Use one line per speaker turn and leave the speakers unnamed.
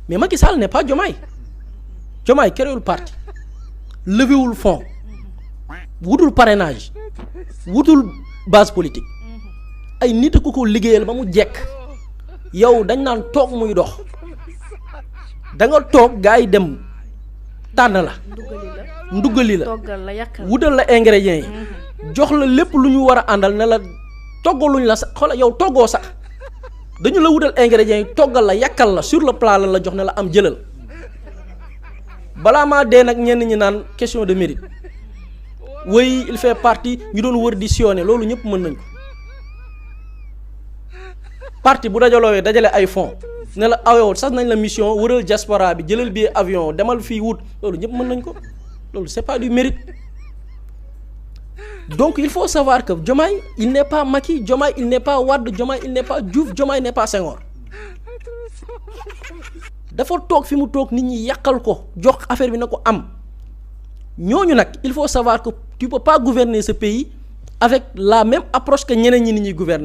mais Macky Sall n'est pas Diomaye créewul parti levewul fonds wutul parrainage wutul base politique ay nit ku ko liggéeyal ba mu jekk yow dañ naan toog muy dox da nga toog gaa yi dem tànn la nduggali la wutal la ingrédients yi jox la lépp lu ñu war a àndal ne la toggaluñ la sax xoola yow toggoo sax dañu la wutal ingrédients yi toggal la yàkkal la sur le plat la jox ne la am jëlal balaa maa dee nag ñenn ñi naan question de mérite oui il fait partie ñu doon wër di sillonner loolu ñëpp mën nañ ko parti bu dajaloowee dajale ay fonds ne la ayow sax nañ la mission wëral diaspora bi jëlal bi avion demal fii wut loolu ñëpp mën nañ ko loolu c'est pas du mérite donc il faut savoir que Diomaye il n'est pas Macky Diomaye il n'est pas Wade Diomaye il n'est pas Diouf Diomaye n'est pas Senghor dafa toog fi mu toog nit ñi yàqal ko jox affaire bi na ko am ñooñu nag il faut savoir que tu peux pas gouverner ce pays avec la même approche que ñeneen ñi ni ñuy gouverner